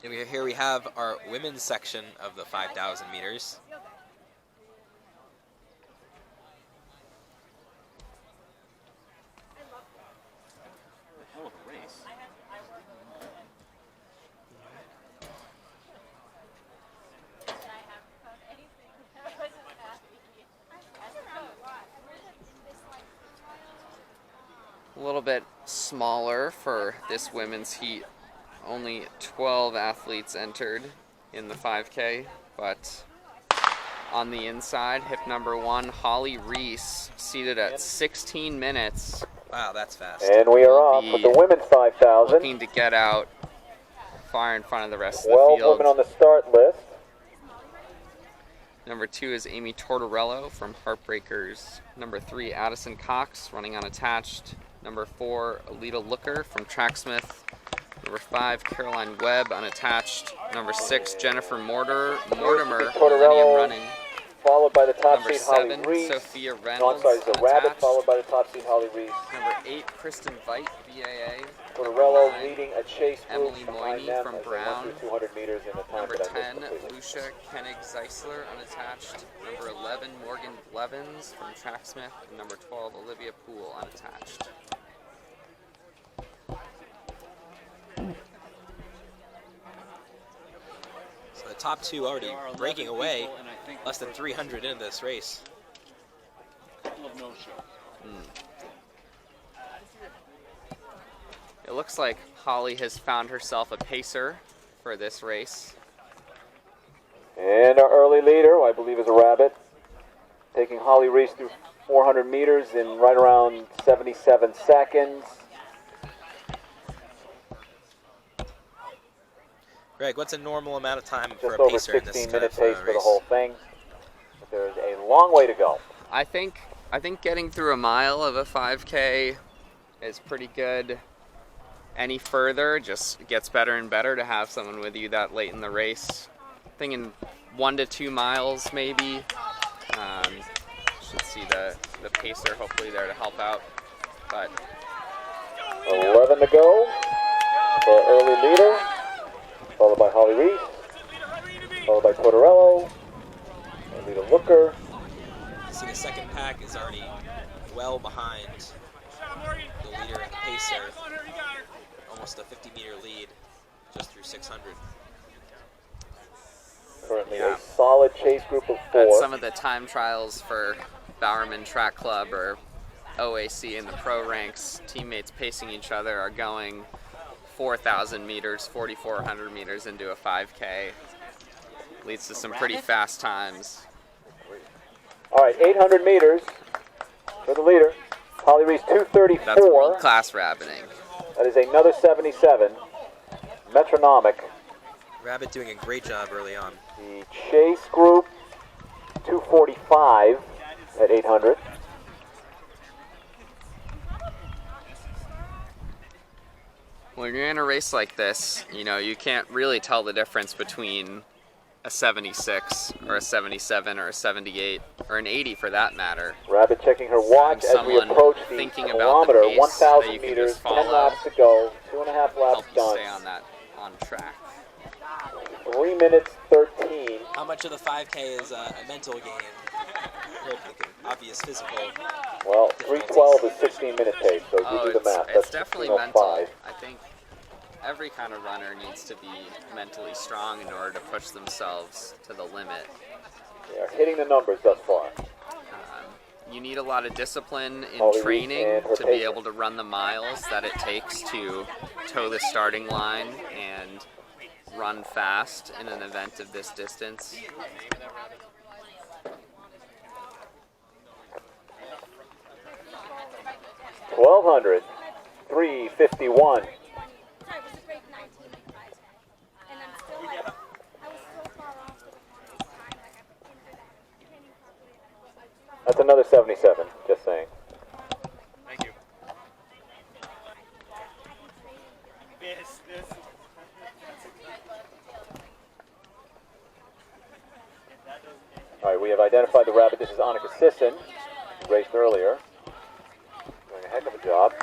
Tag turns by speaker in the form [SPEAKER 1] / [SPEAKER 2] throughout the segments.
[SPEAKER 1] And here we have our women's section of the 5,000 meters.
[SPEAKER 2] Hell of a race.
[SPEAKER 3] A little bit smaller for this women's heat. Only 12 athletes entered in the 5K, but on the inside, hip number 1, Holly Reese, seated at 16 minutes.
[SPEAKER 1] Wow, that's fast.
[SPEAKER 4] And we are off with the women's 5,000.
[SPEAKER 3] Looking to get out far in front of the rest of the
[SPEAKER 4] 12
[SPEAKER 3] field.
[SPEAKER 4] women on the start list.
[SPEAKER 3] Number 2 is Amy Tortorello from Heartbreakers. Number 3, Addison Cox, running unattached. Number 4, Alita Looker from Tracksmith. Number 5, Caroline Webb, unattached. Number 6, Jennifer Mortimer, Millennium Running.
[SPEAKER 4] Followed by the top
[SPEAKER 3] Number
[SPEAKER 4] seed
[SPEAKER 3] 7,
[SPEAKER 4] Holly Reese.
[SPEAKER 3] Sophia
[SPEAKER 4] No,
[SPEAKER 3] Reynolds,
[SPEAKER 4] I'm sorry, it's the Rabbit,
[SPEAKER 3] unattached.
[SPEAKER 4] followed by the top seed Holly Reese.
[SPEAKER 3] Number 8, Kristen Veit, BAA.
[SPEAKER 4] Tortorello
[SPEAKER 3] Number 9,
[SPEAKER 4] leading a chase group
[SPEAKER 3] Emily
[SPEAKER 4] behind
[SPEAKER 3] Moyni
[SPEAKER 4] them
[SPEAKER 3] from
[SPEAKER 4] as they run
[SPEAKER 3] Brown.
[SPEAKER 4] through 200 meters in the time
[SPEAKER 3] Number
[SPEAKER 4] that I
[SPEAKER 3] 10,
[SPEAKER 4] missed completely.
[SPEAKER 3] Lucia Koenig-Zeisler, unattached. Number 11, Morgan Blevins from Tracksmith. And number 12, Olivia Poole, unattached.
[SPEAKER 1] So the top two already breaking away, less than 300 into this race.
[SPEAKER 3] It looks like Holly has found herself a pacer for this race.
[SPEAKER 4] And our early leader, who I believe is a Rabbit, taking Holly Reese through 400 meters in right around 77 seconds.
[SPEAKER 1] Greg, what's a normal amount of time for
[SPEAKER 4] Just
[SPEAKER 1] a
[SPEAKER 4] over
[SPEAKER 1] pacer in this
[SPEAKER 4] 16
[SPEAKER 1] kind
[SPEAKER 4] minute
[SPEAKER 1] of
[SPEAKER 4] pace for the
[SPEAKER 1] race?
[SPEAKER 4] whole thing. But there's a long way to go.
[SPEAKER 3] I think getting through a mile of a 5K is pretty good. Any further just gets better and better to have someone with you that late in the race. Thinking 1 to 2 miles maybe. Should see the pacer hopefully there to help out. But
[SPEAKER 4] 11 to go for our early leader, followed by Holly Reese, followed by Tortorello, Alita Looker.
[SPEAKER 1] See, the second pack is already well behind the leader and the pacer. Almost a 50-meter lead just through 600.
[SPEAKER 4] Currently
[SPEAKER 3] Yeah.
[SPEAKER 4] a solid chase group of 4.
[SPEAKER 3] at some of the time trials for Bowerman Track Club or OAC in the pro ranks, teammates pacing each other are going 4,000 meters, 4,400 meters into a 5K. Leads to some pretty fast times.
[SPEAKER 4] All right, 800 meters for the leader. Holly Reese,
[SPEAKER 3] That's
[SPEAKER 4] 234.
[SPEAKER 3] world-class rabbiting.
[SPEAKER 4] That is another 77. Metronomic.
[SPEAKER 1] Rabbit doing a great job early on.
[SPEAKER 4] The chase group, 245 at 800.
[SPEAKER 3] When you're in a race like this, you know, you can't really tell the difference between a 76 or a 77 or a 78 or an 80 for that matter.
[SPEAKER 4] Rabbit checking her watch as we
[SPEAKER 3] Someone
[SPEAKER 4] approach the
[SPEAKER 3] thinking about the
[SPEAKER 4] kilometer.
[SPEAKER 3] pace that
[SPEAKER 4] 1,000
[SPEAKER 3] you can
[SPEAKER 4] meters,
[SPEAKER 3] just
[SPEAKER 4] 10
[SPEAKER 3] follow.
[SPEAKER 4] laps to go, 2.5 laps
[SPEAKER 3] Help you
[SPEAKER 4] done.
[SPEAKER 3] stay on track.
[SPEAKER 4] 3 minutes 13.
[SPEAKER 1] How much of the 5K is a mental game? Obvious physical.
[SPEAKER 4] Well, 3:12 is 16-minute pace, so you do the math.
[SPEAKER 3] It's
[SPEAKER 4] That's
[SPEAKER 3] definitely
[SPEAKER 4] 16:05.
[SPEAKER 3] mental. I think every kind of runner needs to be mentally strong in order to push themselves to the limit.
[SPEAKER 4] They are hitting the numbers thus far.
[SPEAKER 3] You need a lot of discipline in
[SPEAKER 4] Holly Reese
[SPEAKER 3] training
[SPEAKER 4] and her
[SPEAKER 3] to be
[SPEAKER 4] pacer.
[SPEAKER 3] able to run the miles that it takes to toe the starting line and run fast in an event of this distance.
[SPEAKER 4] 1,200, 3:51. That's another 77, just saying.
[SPEAKER 2] Thank you.
[SPEAKER 4] All right, we have identified the rabbit. This is Annika Sisson, who raced earlier. Doing a heck of a job.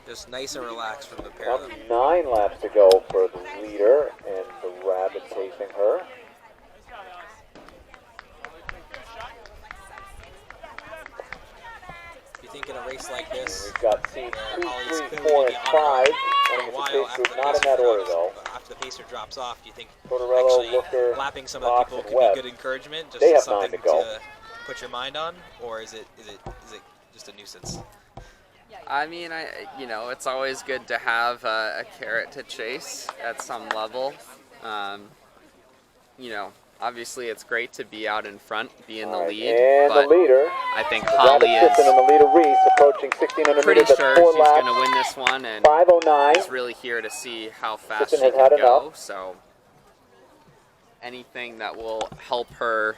[SPEAKER 1] Just nice and relaxed from the pair of them.
[SPEAKER 4] 9 laps to go for the leader and the Rabbit chasing her.
[SPEAKER 1] You think in a race like this,
[SPEAKER 4] We've got seeds 2,
[SPEAKER 1] Holly's
[SPEAKER 4] 3,
[SPEAKER 1] clearly
[SPEAKER 4] 4,
[SPEAKER 1] gonna
[SPEAKER 4] and
[SPEAKER 1] be
[SPEAKER 4] 5.
[SPEAKER 1] on
[SPEAKER 4] And
[SPEAKER 1] for a
[SPEAKER 4] it's
[SPEAKER 1] while
[SPEAKER 4] a
[SPEAKER 1] after
[SPEAKER 4] group
[SPEAKER 1] the
[SPEAKER 4] not in
[SPEAKER 1] pacer
[SPEAKER 4] that order
[SPEAKER 1] drops,
[SPEAKER 4] though.
[SPEAKER 1] after the pacer drops off, do you think
[SPEAKER 4] Tortorello,
[SPEAKER 1] actually
[SPEAKER 4] Looker,
[SPEAKER 1] lapping some of the
[SPEAKER 4] Fox,
[SPEAKER 1] people
[SPEAKER 4] and
[SPEAKER 1] could
[SPEAKER 4] Webb.
[SPEAKER 1] be good encouragement, just
[SPEAKER 4] They have
[SPEAKER 1] something
[SPEAKER 4] 9 to go.
[SPEAKER 1] to put your mind on, or is it just a nuisance?
[SPEAKER 3] I mean, it's always good to have a carrot to chase at some level. Obviously it's great to be out in front, be in the
[SPEAKER 4] Alright,
[SPEAKER 3] lead,
[SPEAKER 4] and
[SPEAKER 3] but
[SPEAKER 4] the leader,
[SPEAKER 3] I think
[SPEAKER 4] Rabbit
[SPEAKER 3] Holly is
[SPEAKER 4] Sisson and the leader Reese approaching 1600
[SPEAKER 3] pretty
[SPEAKER 4] meters
[SPEAKER 3] sure
[SPEAKER 4] at 4
[SPEAKER 3] she's
[SPEAKER 4] laps.
[SPEAKER 3] going to win this one, and
[SPEAKER 4] 5:09.
[SPEAKER 3] is really here to see how fast
[SPEAKER 4] Sisson
[SPEAKER 3] she
[SPEAKER 4] has
[SPEAKER 3] can
[SPEAKER 4] had
[SPEAKER 3] go.
[SPEAKER 4] enough.
[SPEAKER 3] So anything that will help her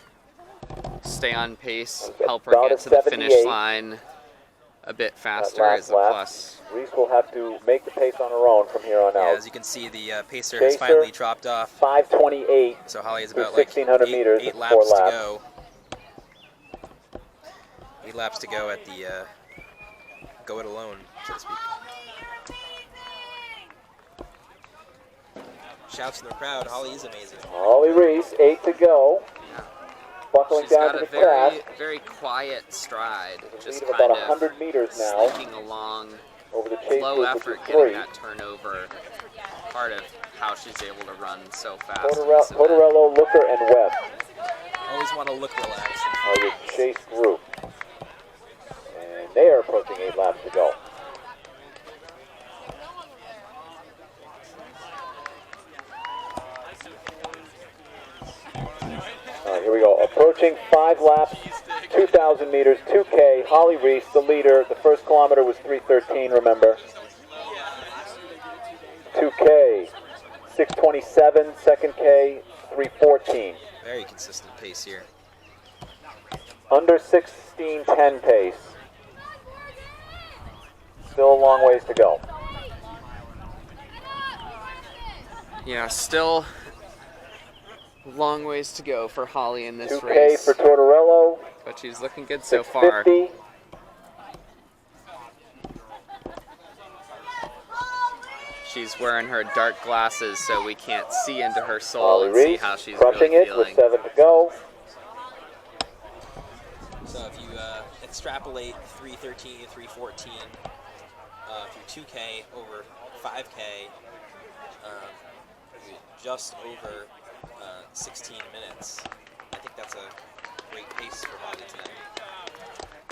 [SPEAKER 3] stay on pace, help her
[SPEAKER 4] About
[SPEAKER 3] get
[SPEAKER 4] a
[SPEAKER 3] to the finish
[SPEAKER 4] 78.
[SPEAKER 3] line a bit
[SPEAKER 4] That
[SPEAKER 3] faster
[SPEAKER 4] last
[SPEAKER 3] is a
[SPEAKER 4] lap.
[SPEAKER 3] plus.
[SPEAKER 4] Reese will have to make the pace on her own from here on
[SPEAKER 1] Yeah,
[SPEAKER 4] out.
[SPEAKER 1] as you can see, the pacer has
[SPEAKER 4] Pacer,
[SPEAKER 1] finally dropped off,
[SPEAKER 4] 5:28.
[SPEAKER 1] so Holly is
[SPEAKER 4] through
[SPEAKER 1] about like
[SPEAKER 4] 1600 meters
[SPEAKER 1] eight
[SPEAKER 4] at
[SPEAKER 1] laps
[SPEAKER 4] 4
[SPEAKER 1] to
[SPEAKER 4] laps.
[SPEAKER 1] go. 8 laps to go at the go it alone, so to speak. Shouts in the crowd, Holly is amazing.
[SPEAKER 4] Holly Reese, 8 to go.
[SPEAKER 3] Yeah.
[SPEAKER 4] Buckling
[SPEAKER 3] She's
[SPEAKER 4] down
[SPEAKER 3] got
[SPEAKER 4] to
[SPEAKER 3] a
[SPEAKER 4] the task.
[SPEAKER 3] very quiet stride,
[SPEAKER 4] With a
[SPEAKER 3] just
[SPEAKER 4] lead of
[SPEAKER 3] kind
[SPEAKER 4] about
[SPEAKER 3] of
[SPEAKER 4] 100 meters now
[SPEAKER 3] sneaking along,
[SPEAKER 4] over the chase
[SPEAKER 3] low
[SPEAKER 4] group,
[SPEAKER 3] effort
[SPEAKER 4] which is
[SPEAKER 3] getting
[SPEAKER 4] 3.
[SPEAKER 3] that turnover. Part of how she's able to run so fast. in
[SPEAKER 4] Tortorello,
[SPEAKER 3] this event.
[SPEAKER 4] Tortorello, Looker, and Webb
[SPEAKER 1] Always want to look relaxed.
[SPEAKER 4] are your chase group. And they are approaching 8 laps to go. All right, here we go. Approaching 5 laps, 2,000 meters, 2K. Holly Reese, the leader. The first kilometer was 3:13, remember. 2K, 6:27. Second K, 3:14.
[SPEAKER 1] Very consistent pace here.
[SPEAKER 4] Under 16:10 pace. Still a long ways to go.
[SPEAKER 3] Yeah, still long ways to go for Holly in this
[SPEAKER 4] 2K
[SPEAKER 3] race,
[SPEAKER 4] for Tortorello.
[SPEAKER 3] but she's looking good so far.
[SPEAKER 4] 6:50.
[SPEAKER 3] She's wearing her dark glasses so we can't see into her soul
[SPEAKER 4] Holly
[SPEAKER 3] and see
[SPEAKER 4] Reese
[SPEAKER 3] how she's
[SPEAKER 4] crushing
[SPEAKER 3] really
[SPEAKER 4] it with
[SPEAKER 3] feeling.
[SPEAKER 4] 7 to go.
[SPEAKER 1] So if you extrapolate 3:13 to 3:14 through 2K over 5K, just over 16 minutes. I think that's a great pace for Holly tonight.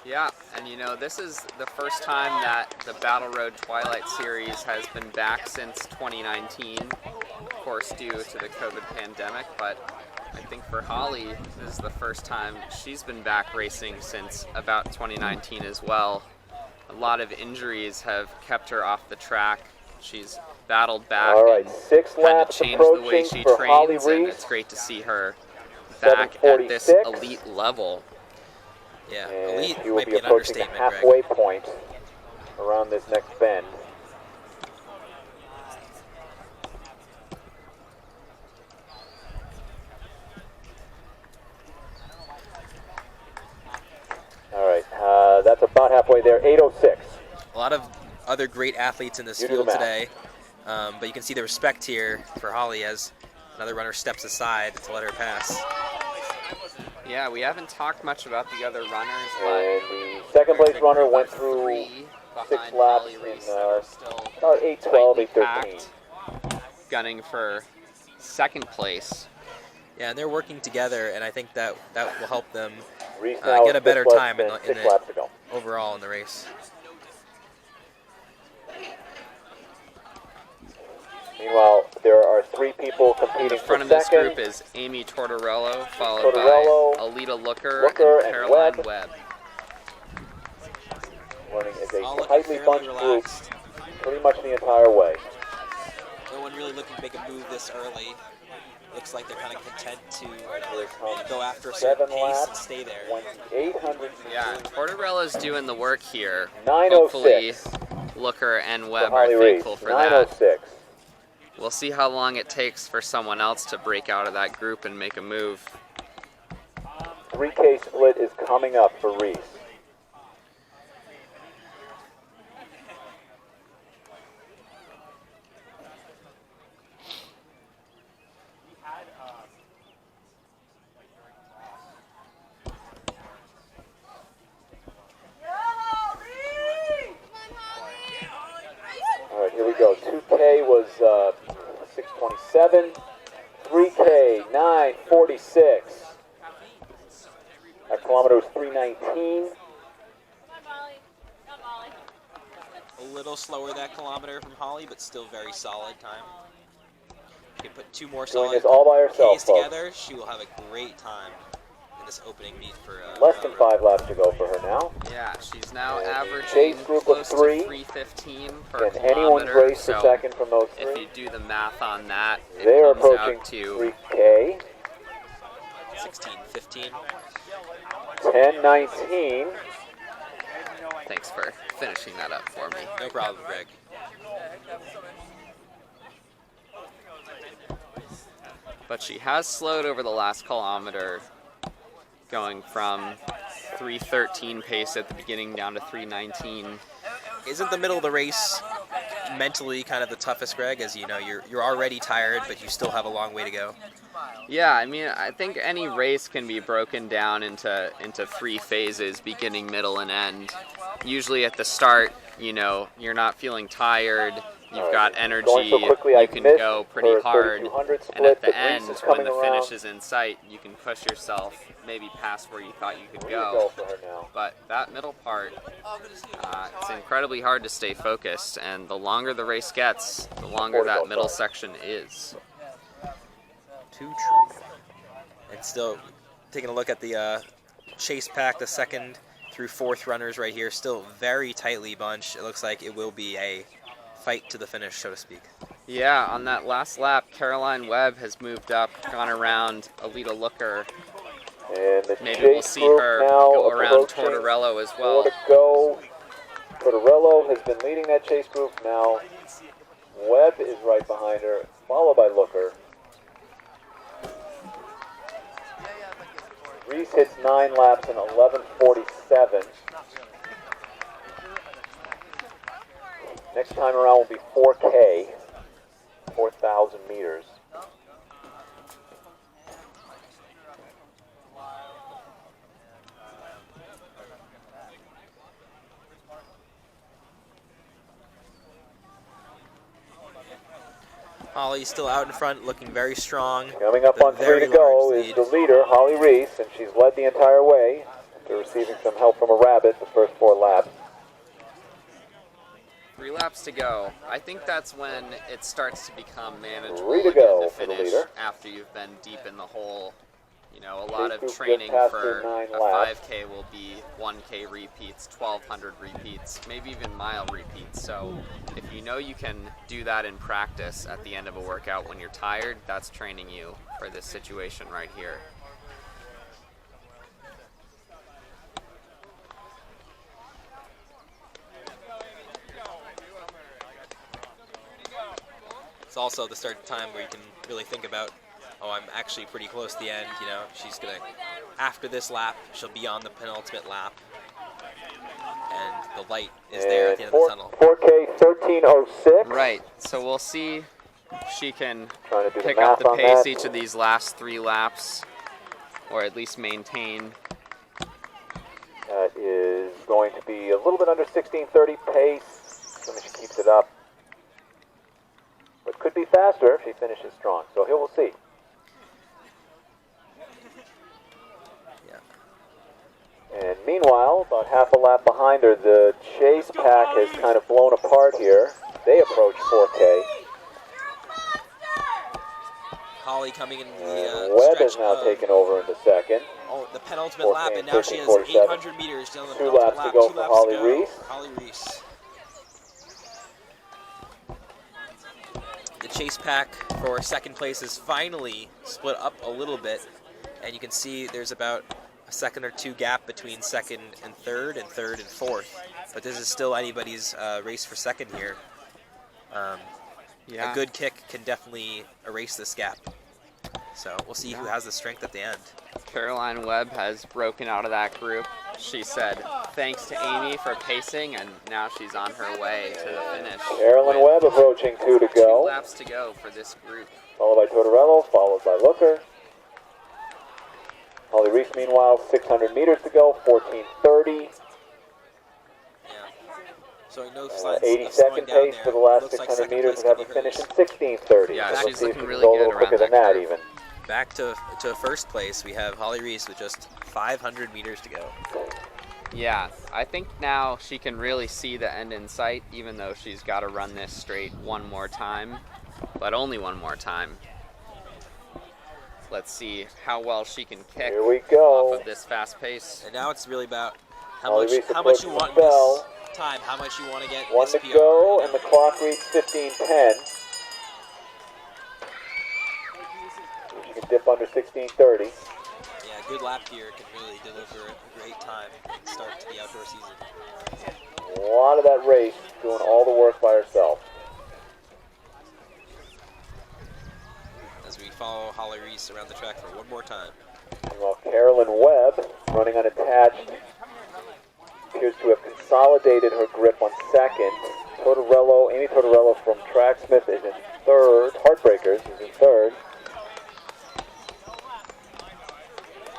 [SPEAKER 3] Yeah, and this is the first time that the Battle Road Twilight series has been back since 2019, of course due to the COVID pandemic, but I think for Holly, this is the first time she's been back racing since about 2019 as well. A lot of injuries have kept her off the track. She's battled back
[SPEAKER 4] All right,
[SPEAKER 3] and
[SPEAKER 4] 6
[SPEAKER 3] kind of
[SPEAKER 4] laps
[SPEAKER 3] changed the way
[SPEAKER 4] approaching
[SPEAKER 3] she
[SPEAKER 4] for Holly
[SPEAKER 3] trains, and
[SPEAKER 4] Reese.
[SPEAKER 3] it's great to see her back at this
[SPEAKER 4] 7:46.
[SPEAKER 3] elite level.
[SPEAKER 1] Yeah,
[SPEAKER 4] And
[SPEAKER 1] elite
[SPEAKER 4] she will
[SPEAKER 1] might
[SPEAKER 4] be
[SPEAKER 1] be an
[SPEAKER 4] approaching the
[SPEAKER 1] understatement,
[SPEAKER 4] halfway
[SPEAKER 1] Greg.
[SPEAKER 4] point around this next bend. All right, that's about halfway there. 8:06.
[SPEAKER 1] A lot of other great athletes in this
[SPEAKER 4] You do the
[SPEAKER 1] field
[SPEAKER 4] math.
[SPEAKER 1] today, but you can see the respect here for Holly as another runner steps aside to let her pass.
[SPEAKER 3] Yeah, we haven't talked much about the other runners, but
[SPEAKER 4] And the second place
[SPEAKER 3] there's a
[SPEAKER 4] runner
[SPEAKER 3] group
[SPEAKER 4] went
[SPEAKER 3] of
[SPEAKER 4] through
[SPEAKER 3] 3
[SPEAKER 4] 6
[SPEAKER 3] behind
[SPEAKER 4] laps
[SPEAKER 3] Holly
[SPEAKER 4] in
[SPEAKER 3] Reese that are still
[SPEAKER 4] about 8:12,
[SPEAKER 3] tightly
[SPEAKER 4] 8:13.
[SPEAKER 3] packed, gunning for second place.
[SPEAKER 1] Yeah, and they're working together, and I think that will help them
[SPEAKER 4] Reese now
[SPEAKER 1] get a
[SPEAKER 4] is
[SPEAKER 1] better
[SPEAKER 4] 6
[SPEAKER 1] time in
[SPEAKER 4] less
[SPEAKER 1] the,
[SPEAKER 4] than
[SPEAKER 1] in
[SPEAKER 4] 6
[SPEAKER 1] the
[SPEAKER 4] laps to go.
[SPEAKER 1] overall in the race.
[SPEAKER 4] Meanwhile, there are 3 people
[SPEAKER 3] In
[SPEAKER 4] competing
[SPEAKER 3] the front
[SPEAKER 4] for
[SPEAKER 3] of this
[SPEAKER 4] second.
[SPEAKER 3] group is Amy Tortorello, followed
[SPEAKER 4] Tortorello,
[SPEAKER 3] by Alita Looker
[SPEAKER 4] Looker,
[SPEAKER 3] and
[SPEAKER 4] and
[SPEAKER 3] Caroline
[SPEAKER 4] Webb.
[SPEAKER 3] Webb.
[SPEAKER 4] Running as
[SPEAKER 1] All
[SPEAKER 4] a
[SPEAKER 1] looking
[SPEAKER 4] tightly
[SPEAKER 1] fairly
[SPEAKER 4] bunched group
[SPEAKER 1] relaxed.
[SPEAKER 4] pretty much the entire way.
[SPEAKER 1] No one really looking to make a move this early. Looks like they're kind of content to
[SPEAKER 4] Here comes
[SPEAKER 1] go after a certain
[SPEAKER 4] 7
[SPEAKER 1] pace and
[SPEAKER 4] laps,
[SPEAKER 1] stay there.
[SPEAKER 4] 2,800
[SPEAKER 3] Yeah,
[SPEAKER 4] meters.
[SPEAKER 3] Tortorella's doing the work here.
[SPEAKER 4] 9:06
[SPEAKER 3] Hopefully, Looker and
[SPEAKER 4] for
[SPEAKER 3] Webb
[SPEAKER 4] Holly
[SPEAKER 3] are
[SPEAKER 4] Reese.
[SPEAKER 3] thankful for that.
[SPEAKER 4] 9:06.
[SPEAKER 3] We'll see how long it takes for someone else to break out of that group and make a move.
[SPEAKER 4] 3K split is coming up for Reese. was 6:27. 3K 9:46. That kilometer was 3:19.
[SPEAKER 1] A little slower that kilometer from Holly, but still very solid time. You can put 2 more
[SPEAKER 4] Doing
[SPEAKER 1] solid
[SPEAKER 4] this all by herself,
[SPEAKER 1] Ks
[SPEAKER 4] folks.
[SPEAKER 1] together. She will have a great time in this opening meet for
[SPEAKER 4] Less than 5 laps to go for her now.
[SPEAKER 3] Yeah, she's now
[SPEAKER 4] And
[SPEAKER 3] averaging
[SPEAKER 4] chase group of
[SPEAKER 3] close
[SPEAKER 4] 3.
[SPEAKER 3] to 3:15 per
[SPEAKER 4] Can anyone
[SPEAKER 3] kilometer.
[SPEAKER 4] race for
[SPEAKER 3] So
[SPEAKER 4] second from those
[SPEAKER 3] if
[SPEAKER 4] 3?
[SPEAKER 3] you do the math on that, it
[SPEAKER 4] They are
[SPEAKER 3] comes
[SPEAKER 4] approaching
[SPEAKER 3] out to
[SPEAKER 4] 3K.
[SPEAKER 1] 16-15.
[SPEAKER 4] 10:19.
[SPEAKER 3] Thanks for finishing that up for me.
[SPEAKER 1] No problem, Greg.
[SPEAKER 3] But she has slowed over the last kilometer, going from 3:13 pace at the beginning down to 3:19.
[SPEAKER 1] Isn't the middle of the race mentally kind of the toughest, Greg? As you know, you're already tired, but you still have a long way to go.
[SPEAKER 3] Yeah, I mean, I think any race can be broken down into 3 phases, beginning, middle, and end. Usually at the start, you know, you're not feeling tired, you've got energy,
[SPEAKER 4] Going so quickly, I
[SPEAKER 3] you can
[SPEAKER 4] missed
[SPEAKER 3] go pretty
[SPEAKER 4] her
[SPEAKER 3] hard,
[SPEAKER 4] 3200 split,
[SPEAKER 3] and at the
[SPEAKER 4] but
[SPEAKER 3] end,
[SPEAKER 4] Reese is
[SPEAKER 3] when
[SPEAKER 4] coming
[SPEAKER 3] the
[SPEAKER 4] around.
[SPEAKER 3] finish is in sight, you can push yourself maybe past where you thought you could
[SPEAKER 4] Way to
[SPEAKER 3] go.
[SPEAKER 4] for her now.
[SPEAKER 3] But that middle part, it's incredibly hard to stay focused, and the longer the race gets, the longer that middle section is.
[SPEAKER 1] Too true. And still taking a look at the chase pack, the 2nd through 4th runners right here, still very tightly bunched. It looks like it will be a fight to the finish, so to speak.
[SPEAKER 3] Yeah, on that last lap, Caroline Webb has moved up, gone around Alita Looker.
[SPEAKER 4] And the
[SPEAKER 3] Maybe
[SPEAKER 4] chase
[SPEAKER 3] we'll see
[SPEAKER 4] group
[SPEAKER 3] her
[SPEAKER 4] now
[SPEAKER 3] go around
[SPEAKER 4] approaching.
[SPEAKER 3] Tortorello as
[SPEAKER 4] 4
[SPEAKER 3] well.
[SPEAKER 4] to go. Tortorello has been leading that chase group now. Webb is right behind her, followed by Looker. Reese hits 9 laps in 11:47. Next time around will be 4K, 4,000 meters.
[SPEAKER 1] Holly's still out in front, looking very strong.
[SPEAKER 4] Coming up
[SPEAKER 1] The
[SPEAKER 4] on 3
[SPEAKER 1] very
[SPEAKER 4] to go
[SPEAKER 1] large
[SPEAKER 4] is
[SPEAKER 1] lead.
[SPEAKER 4] the leader, Holly Reese, and she's led the entire way after receiving some help from a rabbit the first 4 laps.
[SPEAKER 3] 3 laps to go. I think that's when it starts to become manageable
[SPEAKER 4] 3 to
[SPEAKER 3] again
[SPEAKER 4] go
[SPEAKER 3] to
[SPEAKER 4] for the
[SPEAKER 3] finish
[SPEAKER 4] leader.
[SPEAKER 3] after you've been deep in the hole. You know, a lot
[SPEAKER 4] Chase
[SPEAKER 3] of
[SPEAKER 4] group
[SPEAKER 3] training
[SPEAKER 4] just passed
[SPEAKER 3] for
[SPEAKER 4] their 9
[SPEAKER 3] a
[SPEAKER 4] laps.
[SPEAKER 3] 5K will be 1K repeats, 1,200 repeats, maybe even mile repeats. So if you know you can do that in practice at the end of a workout when you're tired, that's training you for this situation right here.
[SPEAKER 1] It's also the start time where you can really think about, oh, I'm actually pretty close to the end. You know, she's gonna, after this lap, she'll be on the penultimate lap, and the light is there at the end of the tunnel.
[SPEAKER 4] 4K 13:06.
[SPEAKER 3] Right, so we'll see if she can
[SPEAKER 4] Trying to do the
[SPEAKER 3] pick up
[SPEAKER 4] math
[SPEAKER 3] the
[SPEAKER 4] on
[SPEAKER 3] pace
[SPEAKER 4] that.
[SPEAKER 3] each of these last 3 laps, or at least maintain.
[SPEAKER 4] That is going to be a little bit under 16:30 pace, assuming she keeps it up. But could be faster if she finishes strong. So here we'll see.
[SPEAKER 1] Yeah.
[SPEAKER 4] And meanwhile, about half a lap behind her, the chase pack has kind of blown apart here. They approach 4K.
[SPEAKER 1] Holly coming in
[SPEAKER 4] And
[SPEAKER 1] the
[SPEAKER 4] Webb
[SPEAKER 1] stretch
[SPEAKER 4] has now
[SPEAKER 1] of,
[SPEAKER 4] taken over into second.
[SPEAKER 1] oh, the penultimate lap, and now she has
[SPEAKER 4] 13:47.
[SPEAKER 1] 800 meters down the
[SPEAKER 4] 2
[SPEAKER 1] penultimate
[SPEAKER 4] laps to
[SPEAKER 1] lap.
[SPEAKER 4] go
[SPEAKER 1] 2
[SPEAKER 4] for
[SPEAKER 1] laps
[SPEAKER 4] Holly
[SPEAKER 1] to go.
[SPEAKER 4] Reese.
[SPEAKER 1] Holly Reese. The chase pack for 2nd place is finally split up a little bit, and you can see there's about a 2nd or 2 gap between 2nd and 3rd and 3rd and 4th. But this is still anybody's race for 2nd here.
[SPEAKER 3] Yeah.
[SPEAKER 1] A good kick can definitely erase this gap. So we'll see who has the strength at the end.
[SPEAKER 3] Caroline Webb has broken out of that group. She said thanks to Amy for pacing, and now she's on her way to the finish.
[SPEAKER 4] Carolyn
[SPEAKER 3] with
[SPEAKER 4] Webb approaching 2 to
[SPEAKER 3] 2
[SPEAKER 4] go.
[SPEAKER 3] laps to go for this group.
[SPEAKER 4] Followed by Tortorello, followed by Looker. Holly Reese, meanwhile, 600 meters to go, 14:30.
[SPEAKER 1] Yeah. So no signs of
[SPEAKER 4] 82nd
[SPEAKER 1] slowing down
[SPEAKER 4] pace
[SPEAKER 1] there.
[SPEAKER 4] for the last
[SPEAKER 1] Looks like
[SPEAKER 4] 600
[SPEAKER 1] second
[SPEAKER 4] meters
[SPEAKER 1] place
[SPEAKER 4] and have
[SPEAKER 1] could
[SPEAKER 4] a
[SPEAKER 1] be
[SPEAKER 4] finish in
[SPEAKER 1] hers.
[SPEAKER 4] 16:30.
[SPEAKER 3] Yeah,
[SPEAKER 4] Let's
[SPEAKER 3] she's
[SPEAKER 4] see if
[SPEAKER 3] looking
[SPEAKER 4] she can
[SPEAKER 3] really
[SPEAKER 4] go a
[SPEAKER 3] good
[SPEAKER 4] little
[SPEAKER 3] around
[SPEAKER 4] quicker than
[SPEAKER 3] that
[SPEAKER 4] that
[SPEAKER 3] curve.
[SPEAKER 4] even.
[SPEAKER 1] Back to first place, we have Holly Reese with just 500 meters to go.
[SPEAKER 3] Yeah, I think now she can really see the end in sight, even though she's got to run this straight one more time, but only one more time. Let's see how well she can kick
[SPEAKER 4] Here we go.
[SPEAKER 3] off of this fast pace.
[SPEAKER 1] And now it's really about
[SPEAKER 4] Holly Reese
[SPEAKER 1] how much you
[SPEAKER 4] approaching
[SPEAKER 1] want
[SPEAKER 4] the
[SPEAKER 1] this
[SPEAKER 4] bell.
[SPEAKER 1] time, how much you want to get
[SPEAKER 4] One
[SPEAKER 1] this
[SPEAKER 4] to
[SPEAKER 1] PR.
[SPEAKER 4] go, and the clock reads 15:10. She can dip under 16:30.
[SPEAKER 1] Yeah, a good lap here can really deliver a great time, great start to the outdoor season.
[SPEAKER 4] A lot of that race doing all the work by herself.
[SPEAKER 1] As we follow Holly Reese around the track for one more time.
[SPEAKER 4] Meanwhile, Carolyn Webb, running unattached, appears to have consolidated her grip on second. Amy Tortorello from Tracksmith is in third. Heartbreakers is in third.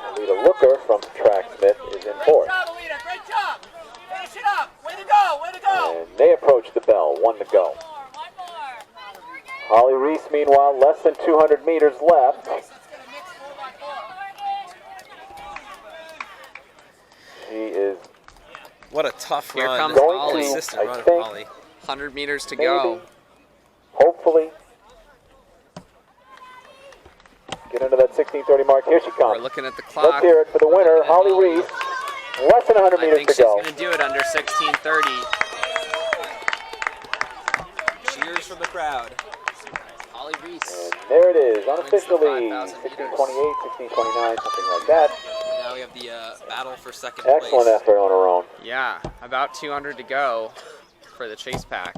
[SPEAKER 4] Alita Looker from Tracksmith is in fourth.
[SPEAKER 5] Great job, Alita. Great job. Finish it up. Way to go. Way to go.
[SPEAKER 4] And they approach the bell. One to go.
[SPEAKER 5] One more.
[SPEAKER 4] Holly Reese, meanwhile, less than 200 meters left.
[SPEAKER 5] Let's get a mix 4x4.
[SPEAKER 4] She is
[SPEAKER 1] What a tough
[SPEAKER 3] Here
[SPEAKER 1] run.
[SPEAKER 3] comes
[SPEAKER 4] going
[SPEAKER 3] Holly.
[SPEAKER 4] to,
[SPEAKER 1] Consistent
[SPEAKER 4] I
[SPEAKER 1] run
[SPEAKER 4] think,
[SPEAKER 1] of Holly.
[SPEAKER 3] 100 meters to
[SPEAKER 4] maybe,
[SPEAKER 3] go.
[SPEAKER 4] hopefully, get under that 16:30 mark. Here she
[SPEAKER 3] We're
[SPEAKER 4] comes.
[SPEAKER 3] looking at the clock.
[SPEAKER 4] Let's hear it for the winner,
[SPEAKER 3] Looking at
[SPEAKER 4] Holly
[SPEAKER 3] Holly.
[SPEAKER 4] Reese. Less than 100
[SPEAKER 3] I
[SPEAKER 4] meters
[SPEAKER 3] think
[SPEAKER 4] to
[SPEAKER 3] she's
[SPEAKER 4] go.
[SPEAKER 3] going to do it under 16:30.
[SPEAKER 1] Cheers from the crowd.
[SPEAKER 3] Holly Reese.
[SPEAKER 4] And there it is, unofficially,
[SPEAKER 3] 5,000 meters.
[SPEAKER 4] 16:28, 16:29, something like that.
[SPEAKER 1] And now we have the battle for second
[SPEAKER 4] Excellent
[SPEAKER 1] place.
[SPEAKER 4] effort on her own.
[SPEAKER 3] Yeah, about 200 to go for the chase pack.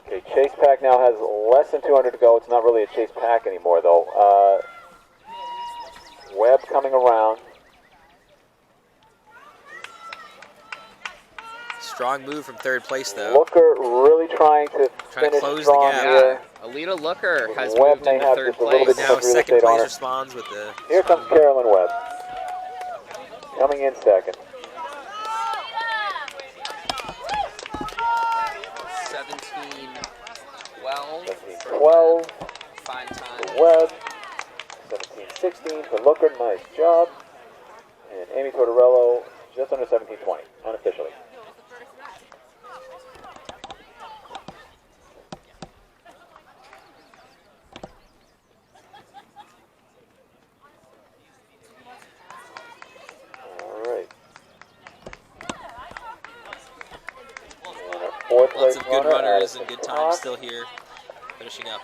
[SPEAKER 4] Okay, Chase Pack now has less than 200 to go. It's not really a Chase Pack anymore, though. Webb coming around.
[SPEAKER 1] Strong move from third place, though.
[SPEAKER 4] Looker really trying to
[SPEAKER 1] Trying to
[SPEAKER 4] finish
[SPEAKER 1] close the
[SPEAKER 4] strong
[SPEAKER 1] gap.
[SPEAKER 4] here.
[SPEAKER 3] Alita Looker has
[SPEAKER 4] Webb
[SPEAKER 3] moved
[SPEAKER 4] may
[SPEAKER 3] into
[SPEAKER 4] have
[SPEAKER 3] third
[SPEAKER 4] just a little
[SPEAKER 3] place.
[SPEAKER 4] bit
[SPEAKER 1] Now
[SPEAKER 4] of real
[SPEAKER 1] second
[SPEAKER 4] estate on
[SPEAKER 1] place
[SPEAKER 4] her.
[SPEAKER 1] responds with the...
[SPEAKER 4] Here comes Carolyn Webb. Coming in second.
[SPEAKER 3] 17:12.
[SPEAKER 4] 17:12
[SPEAKER 3] Fine time.
[SPEAKER 4] for Webb. 17:16 for Looker. Nice job. And Amy Tortorello just under 17:20, unofficially. Fourth
[SPEAKER 1] Lots
[SPEAKER 4] place
[SPEAKER 1] of good
[SPEAKER 4] runner,
[SPEAKER 1] runners and
[SPEAKER 4] Addison
[SPEAKER 1] good times
[SPEAKER 4] Cox.
[SPEAKER 1] still here, finishing up.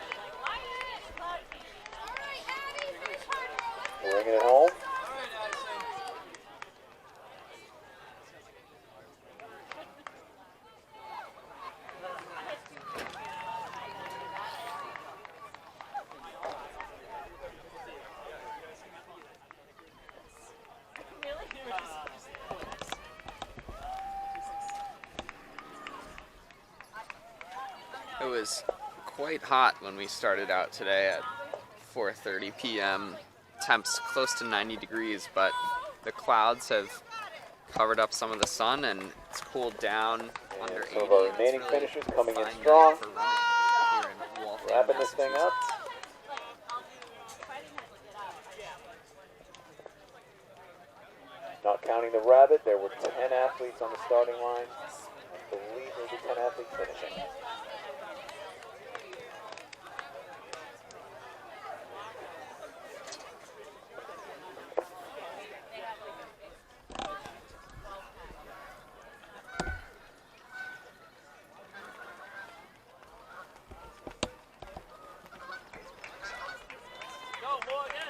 [SPEAKER 4] Bringing it home.
[SPEAKER 3] It was quite hot when we started out today at 4:30 p.m. Temps close to 90 degrees, but the clouds have covered up some of the sun and it's cooled down under 80.
[SPEAKER 4] some of our
[SPEAKER 3] and it's
[SPEAKER 4] remaining
[SPEAKER 3] really
[SPEAKER 4] finishers coming in
[SPEAKER 3] fine day
[SPEAKER 4] strong.
[SPEAKER 3] for running here in Waltham,
[SPEAKER 4] Wrapping this thing up.
[SPEAKER 3] Massachusetts.
[SPEAKER 4] Not counting the rabbit, there were 10 athletes on the starting line. I believe there'll be 10 athletes finishing.
[SPEAKER 5] Go, boy, yeah.